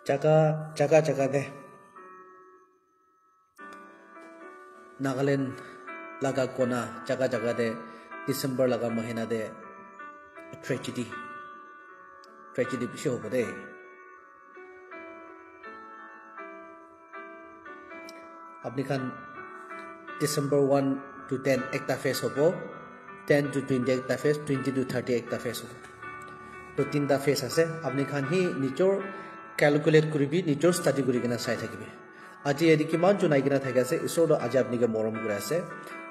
jaga de Nagaland laga kona jaga de December laga mahina de tragedy bishi hobo de apni khan December 1 to 10 ekta phase hobo 10 to 20 ekta phase 20 to 30 ekta phase hobo to tinta phase ase apni khan hi nijor calculate koribi nijor study kori kena sai thakibe aji edi kiman jonai kena thake ase isor do aji apni ke morom kore ase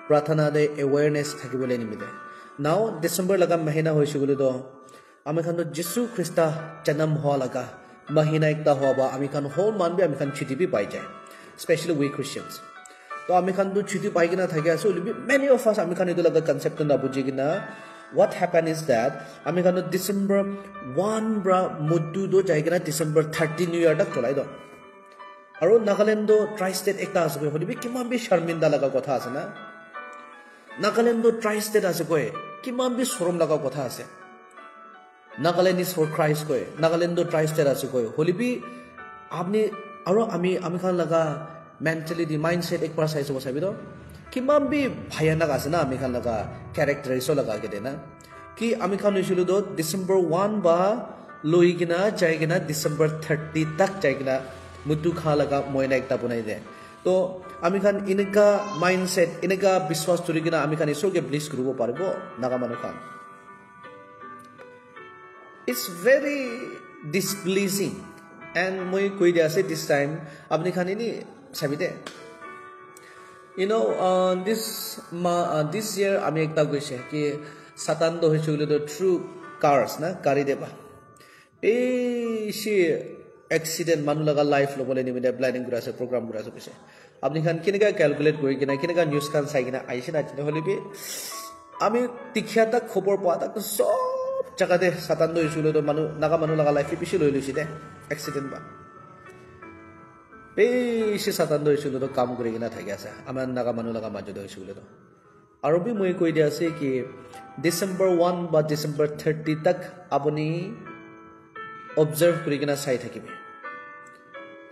prathana de awareness thakibole nimide now December laga mahina hoise gole do ami khan do Jesu Christa janam hoa laga mahina ekta hoa ba ami khan whole man bi ami khan chuti bi pai jai especially we Christians to ami khan do chuti pai kena thake ase many of us ami khan edu laga concept na buji kena what happened is that ami khan do December 1 bra muddu do jai kena December 30 New Year dak cholai do aro Nagaland do tri-state ekta ase holibi kiman bi sharminda laga kotha ase na Nagaland do tri-state ase koe kiman bi sorom laga kotha ase Nagaland is for Christ koe Nagaland do tri-state ase koe holibi apni aro ami khan laga mentality mindset ek par sai so sabi do kiman bi bhayanak ase na ami khan laga character iso laga ke dena ki ami khan hoisilu do December 1 ba loi kina jai kina December 30 tak jai kina mutu kha laga moina ekta bunai de to ami khan ineka mindset ineka biswas turi kina ami khan iso ke bliss kurubo paribo naga manu khan it's very displeasing and moi koi dia ase this time apni khan ini sabide you know this year ami ekta goise ki satan do hoichule do through cars na gari deba she accident manu laga life lobole nimide planning kura ase program kura ase pise apni khan kinega calculate koi kina kinega news kan sai kina aise na jine holibi ami tikhya ta khobor pa ta sob jaga de satan do hoichule do manu naga manu laga life pise loi loisi de accident ba she satan do hoichule do kam kori kina thaki ase aman naga manu laga majo do hoichule do aro bi moi koi dia ase ki December 1 ba December 30 tak apni observe kori kina sai thakibe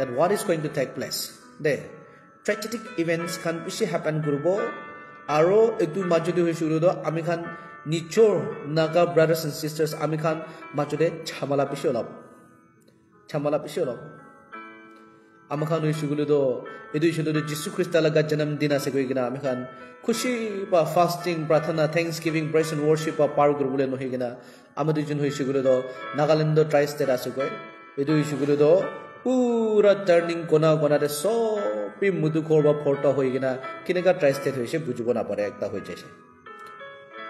that what is going to take place there tragic events can bishi happen kurubo aro etu majodi hoisulu do ami khan nichor naga brothers and sisters ami khan majode chamala bishi olab ami khan hoisulu do edu hoisulu do Jesus Christ laga janam din ase koi kina ami khan khushi ba fasting prathana thanksgiving praise and worship ba par kurubole no higina ami du jun hoisulu do Nagaland do tri-state ase koi edu hoisulu do pura turning kona de so pi mudu korba photo hoigina kinega tri-state hoise bujibo na pare ekta hoi jaise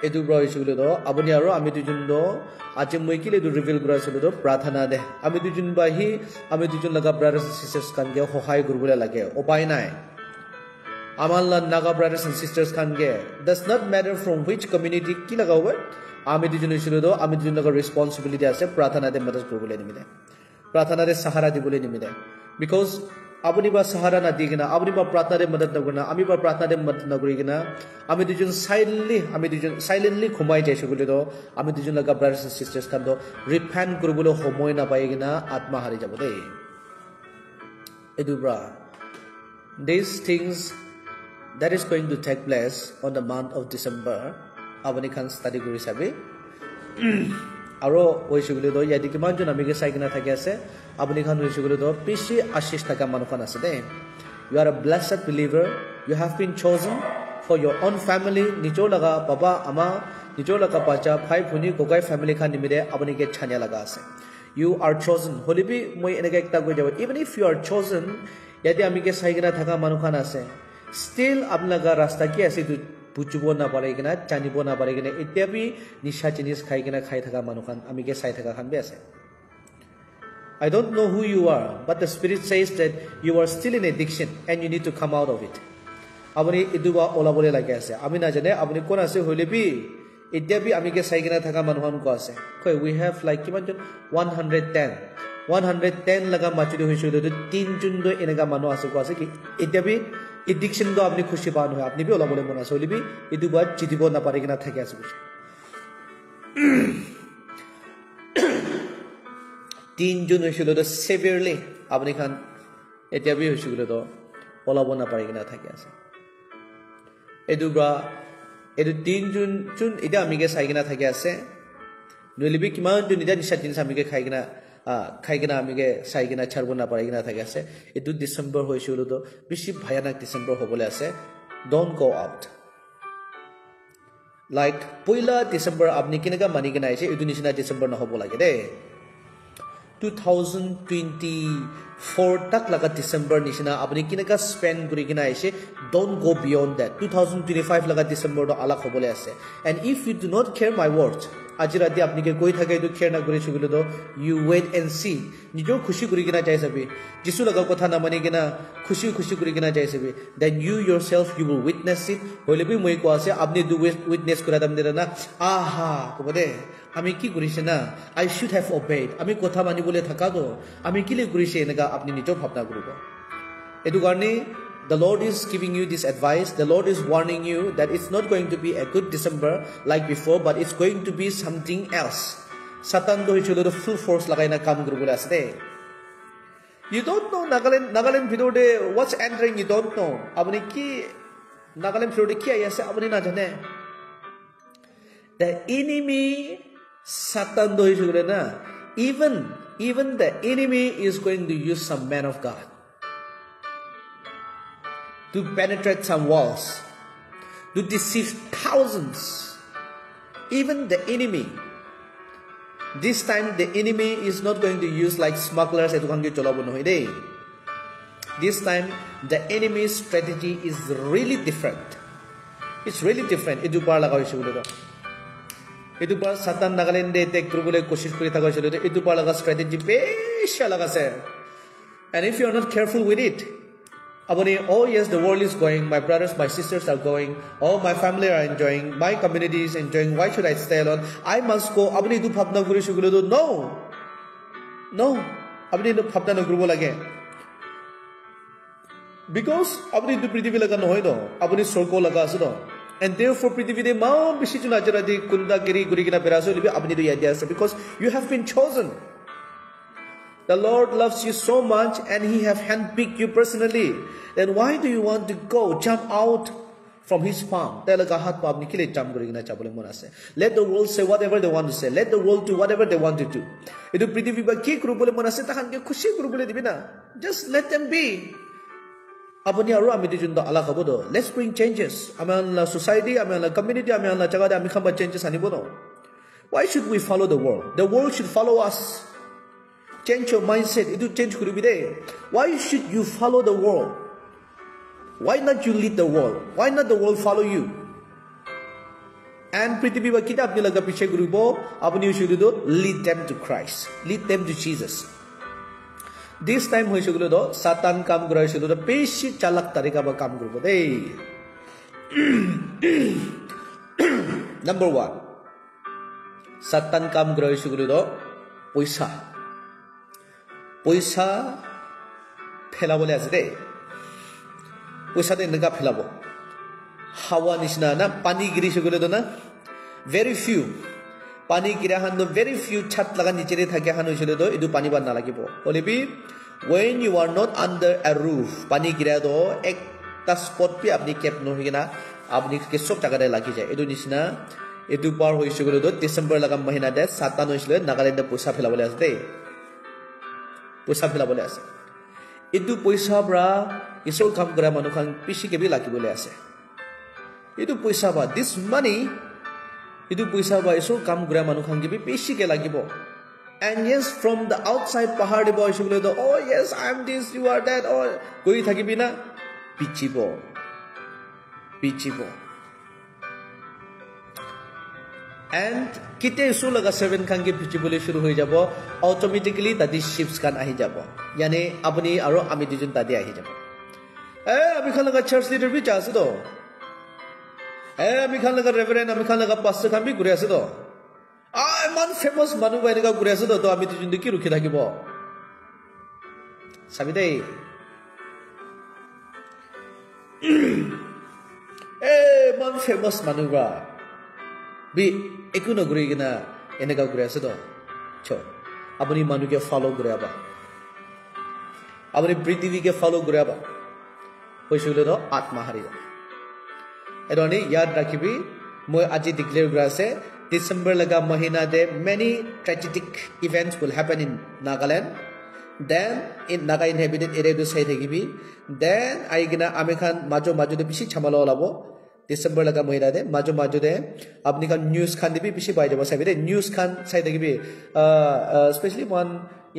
edu bra hoisulu do abuni aro ami du jun do aje moi kile du reveal kura sulu do prathana de ami du jun ba hi ami du jun laga brothers and sisters kan ge hohai kurubole lage opai nai amalla naga brothers and sisters kan ge does not matter from which community ki laga hobe ami du jun hoisulu do ami du jun laga responsibility ase prathana de madad kurubole nimide prathana de sahara dibole nimide because apuni ba sahara na digina apuni ba prathana de madad na guna ami ba prathana de madad na gurigina ami du jun silently khumai jaise gule do ami du jun laga brothers and sisters kan do repent kurubole homoy na paigina atma hari jabo de edu bra these things that is going to take place on the month of December apuni kan study kuri sabe aro hoisugule do yadi kiman jon ami ge sai kina thake ase apni khan hoisugule do pishi ashish thaka manu khan ase de you are a blessed believer you have been chosen for your own family nijo laga baba ama nijo laga bacha bhai phuni kokai family khan nimide apni ge chhanya laga ase you are chosen holibi moi enega ekta koi jabo even if you are chosen yadi ami ge sai kina thaka manu khan ase still apna ga rasta ki ase tu bujubo na pare kina chanibo na pare kina etia bi nisha jinis khai kina khai thaka manu khan ami ge sai thaka khan be ase I don't know who you are but the spirit says that you are still in addiction and you need to come out of it apni iduba ola bole lage ase ami na jane apni kon ase hoile bi etia bi ami ge sai kina thaka manu khan ko ase koi we have like kiman 110 laga machudi hoisu do 3 jun do enega manu ase ko ase ki etia bi addiction do apni khushi pan hoy apni bi ola bole mona soli bi edu ba chidibo na pare kina thake ase 3 হৈছিল তো severely আপুনি খান এতিয়া B হৈছিল তো ওলাব না পাৰি কিনা থাকি আছে এদুবা এদু 3 জুন এটা আমিকে চাই কিনা থাকি আছে নলিবি কিমান জুন এটা নিশা দিন আমিকে খাই কিনা আমিকে চাই কিনা ছাড়ব না পাৰি কিনা থাকি আছে এদু ডিসেম্বৰ হৈছিল তো বেছি ভয়ানক ডিসেম্বৰ হ'বলৈ আছে don't go out like পইলা ডিসেম্বৰ আপনি কিনেকা মানি কিনা আইছে এদু নিচিনা ডিসেম্বৰ নহব লাগে দে 2024 tak laga December nishina apni kinaka spend kuri kina aise don't go beyond that 2025 laga December do alak hobole ase and if you do not care my words ajirati apni ke koi thake do care na kuri chugilo do you wait and see nijor khushi kuri kina jai sabi jisu laga kotha na mani kina khushi kuri kina jai sabi then you yourself you will witness it hoile bi moi ko ase apni do witness kora dam dira na aha kobode আমি কি কৰিছে না I should have obeyed আমি কথা মানিবলে থাকা তো আমি কিলে কৰিছে এনেকা আপনি নিজৰ ভাবনা কৰিব এটো কাৰণে the Lord is giving you this advice the Lord is warning you that it's not going to be a good December like before but it's going to be something else Satan do hicholo full force lagai na কাম কৰিবলৈ আছে you don't know Nagaland ভিতৰতে what's entering you don't know আপুনি কি Nagaland ভিতৰতে কি আই আছে আপুনি না জানে the enemy Satan do hicholo na even the enemy is going to use some man of God to penetrate some walls to deceive thousands even the enemy this time the enemy is not going to use like smugglers etu kan ge cholabo nohoi dei this time the enemy's strategy is really different it's really different edu par laga hoise bole edu par Satan Nagaland de attack koribole koshish kori thaka hoise edu par laga strategy besha laga ase and if you are not careful with it Abone, oh yes, the world is going, my brothers, my sisters are going, oh my family are enjoying, my community is enjoying, why should I stay alone? I must go. Abone du bhabna kori shugule do no. Abone du bhabna na koribo lage. Because abone du prithivi laga nohoi do. Abone sorgo laga ase do. And therefore prithivi de ma bishi chuna jara de kunda giri guri kina peraso libi abone du yadi ase because you have been chosen. The Lord loves you so much and He have handpicked you personally. Then why do you want to go, jump out from His palm? Let the world say whatever they want to say. Let the world do whatever they want to do. Just let them be. Let's bring changes. Society, community, changes. Why should we follow the world? The world should follow us. Change your mindset. It will change kuribide. Why should you follow the world? Why not you lead the world? Why not the world follow you? And prithivi ba kita apni laga piche kuribo apni should do lead them to Christ. Lead them to Jesus. This time hoise gulo do Satan kam kora hoise do beshi chalak tarika ba kam koribo dei. Number 1. Satan kam kora hoise gulo do পয়সা ফেলাবলে আছে দে পয়সাতে এনেকা ফেলাব হাওয়া নিচিনা না পানী গিৰি গলে না very few পানী গিৰা হান very few ছাত লাগা নিচেৰে থাকে হান হৈছিল তো এটো পানী বান নালাগিব হলিবি when you are not under a roof পানী গিৰা তো একটা স্পট পে আপনি কেপ নহিনা আপনি কে সব জায়গাতে লাগি যায় এটো নিচিনা এটো পার হৈছিল তো ডিসেম্বৰ লাগা মহিনা দে সাতান হৈছিল নাগালেণ্ডে পয়সা ফেলাবলে আছে দে পয়সা ফেলাবলে আছে এটো পয়সা ব্ৰা ইছৰ কাম কৰা মানুহ খান পিছিকে বি লাগিবলে আছে এটো পয়সা বা this money এটো পয়সা বা ইছৰ কাম কৰা মানুহ খান বি পিছিকে লাগিব and yes from the outside pahar de boy shugule do oh yes I am this you are that or koi thakibi na pichibo and kite isu laga 7 khan ke pichibole shuru hoi jabo automatically tadi ships kan ahi jabo yani apni aro ami dujun tadi ahi jabo ami khan laga church leader bi chase do ami khan laga reverend ami khan laga pastor khan bi gure ase do man famous manu bai laga gure ase do to ami dujun ki rukhi thakibo sabi dei man famous manu ba bi ekuno guri gina enega gure ase do cho আপুনি মানুহকে ফলো কৰাবা আপুনি পৃথিৱীকে ফলো কৰাবা হৈছিলে তো আত্মা হাৰিব এদনি ইয়াদ ৰাখিবি মই আজি declare কৰা আছে ডিসেম্বৰ লগা মহিনাতে many tragic events will happen in Nagaland then in Naga inhabited area to say থাকিবি then আইগিনা আমি খান মাজো মাজোতে বেছি ছামালা ওলাব ডিসেম্বৰ লগা মহিনাতে মাজো মাজোতে আপনি খান নিউজ খান দিবি বেছি পাই যাব চাবি নিউজ খান চাই থাকিবি স্পেশালি ওয়ান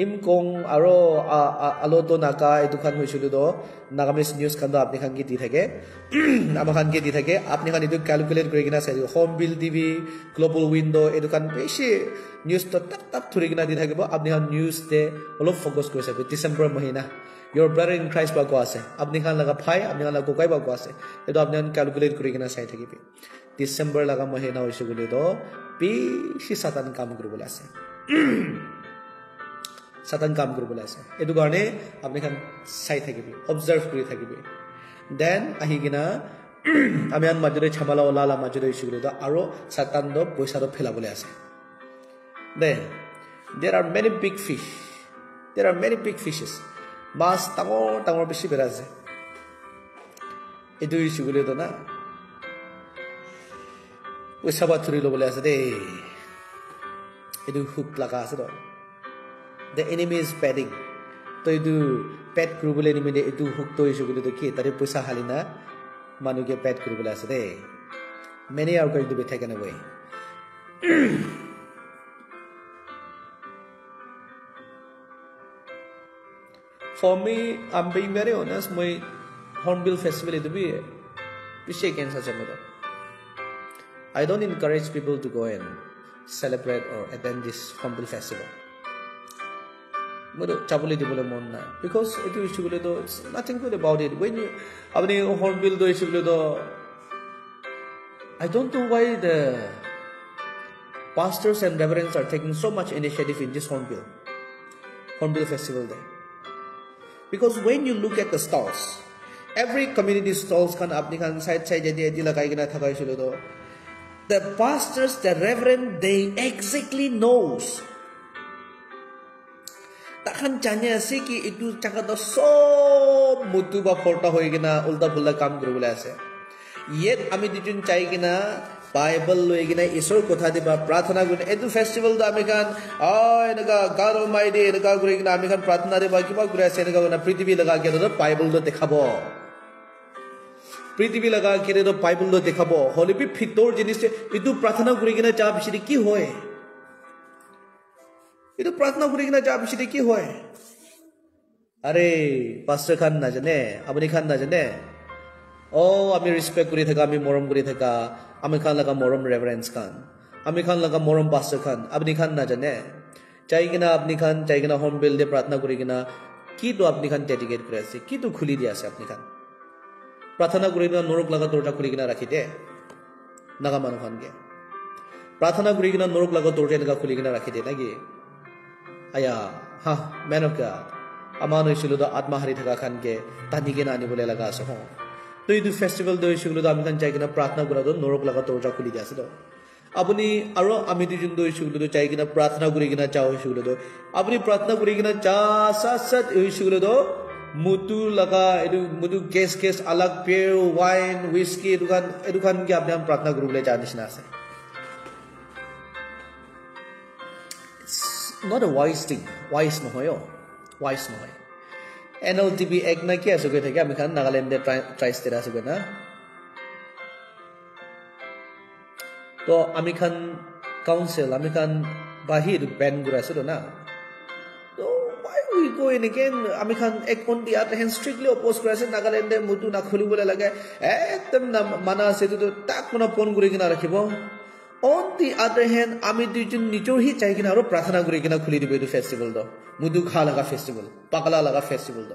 ইমকং আৰু আলোতো নাকা এই দুখান হৈছিল তো নাগামিজ নিউজ খান আপনি খান কি দি থাকে আমাৰ খান কি দি থাকে আপনি খান এটো ক্যালকুলেট কৰি কিনা চাই হোম বিল টিভি গ্লোবাল উইন্ডো এই দুখান বেছি নিউজ তো টাক টাক ধৰি কিনা দি থাকিব আপনি খান নিউজ তে অলপ ফোকাস কৰি চাবি December মহিনা your brother in Christ ba ko ase apni khan laga bhai apni khan laga kokai ba ko ase eto apni khan calculate kori kina sai thakibi December laga mahina hoise gole to beshi satan kam koribole ase satan kam koribole ase etu garne apni khan sai thakibi observe kori thakibi then ahi gina ami an majure chamala olala majure hoise gole to aro satan do poisa do phelabole ase then there are many big fish there are many big fishes মাছ ডাঙৰ বেছি বেৰা আছে এইটো issue গলে তো না পইচা বাথুৰি ল'বলৈ আছে দেই এইটো হুক লগা আছে তো the enemy is padding তো এইটো পেড কৰিবলৈ নিমিলে এইটো হুক তো ইছ্যু গলে তো কি তাৰে পইচা হালি না মানুহকে পেড কৰিবলৈ আছে দেই many are going to be taken away For me, I'm being very honest, my Hornbill Festival is to be against such a matter. I don't encourage people to go and celebrate or attend this Hornbill Festival. Because it's nothing good about it. When you Hornbill I don't know why the pastors and reverends are taking so much initiative in this Hornbill Festival Day. Because when you look at the stalls, every community stalls kan apni kan side jadi lagai kena thakai silo to. The pastors, the reverend, they exactly knows. Takkan chanya si ki itu chaka to so mutu ba porta hoi kena ulta phulta kam koribole ase. Yet ami dijun chai kena Bible loi kena isor kotha diba prarthana kori etu festival da ami kan enaka God Almighty enaka kori kena ami kan prarthana diba kiba kori ase enaka na prithvi laga ke to Bible do dekhabo prithvi laga ke to Bible do dekhabo hole bi phitor jinis etu prarthana kori kena ja bishiri ki hoy etu prarthana kori kena ja bishiri ki hoy are pastor khan na jane apni khan na jane আমি respect করি থাকা আমি মরম করি থাকা আমি খান লাগা মরম reverence খান আমি খান লাগা মরম পাস্টার খান আপনি খান না জানে চাই কিনা আপনি খান চাই কিনা হর্নবিল দিয়ে প্রার্থনা করি কিনা কি তো আপনি খান ডেডিকেট করে আছে কি তো খুলি দিয়ে আছে আপনি খান প্রার্থনা করি কিনা নরক লাগা দরজা খুলি কিনা রাখি দে নাগা মানুষ খানকে প্রার্থনা করি কিনা নরক লাগা দরজা এনেকা খুলি কিনা রাখি দে নাকি আয়া হা মেনকা আমার হয়েছিল তো আত্মাহারি থাকা খানকে টানি কিনা আনিবলৈ লাগা আছে হ তো এই ফেস্টিভেল দই সেগুলো আমি খান চাই কিনা প্রার্থনা করা তো নরক লাগা দরজা খুলি দিয়ে আছে তো আপনি আরো আমি দুজন দই সেগুলো তো চাই কিনা প্রার্থনা করি কিনা চাও সেগুলো তো আপনি প্রার্থনা করি কিনা চা সাথ সাথ এই সেগুলো তো মুতু লাগা এটু মুতু কেস আলাগ বিয়ার ওয়াইন হুইস্কি এদুখান কি আপনি প্রার্থনা কৰিবলৈ যা নিচিনা আছে not a wise thing wise নহয় wise নহয় NLTV এক না কি আছে গৈ থাকে আমি খান নাগালেণ্ডে ট্রাইস্টেট আছে গৈ না তো আমি খান কাউন্সিল আমি খান বাহিৰ ব্যান গুৰা আছে তো না তো why we go in again আমি খান এক on the other hand strictly oppose কৰা আছে নাগালেণ্ডে মুতু না খুলিবলৈ লাগে একদম না মানা আছে তো তাক কোনা ফোন কৰি কিনা ৰাখিব on the other hand আমি দুজন নিজৰ হি চাই কিনা আৰু প্ৰাৰ্থনা কৰি কিনা খুলি দিব এই ফেস্টিভেল দ মুদু খা লাগা ফেস্টিভেল পাগলা লাগা ফেস্টিভেল দ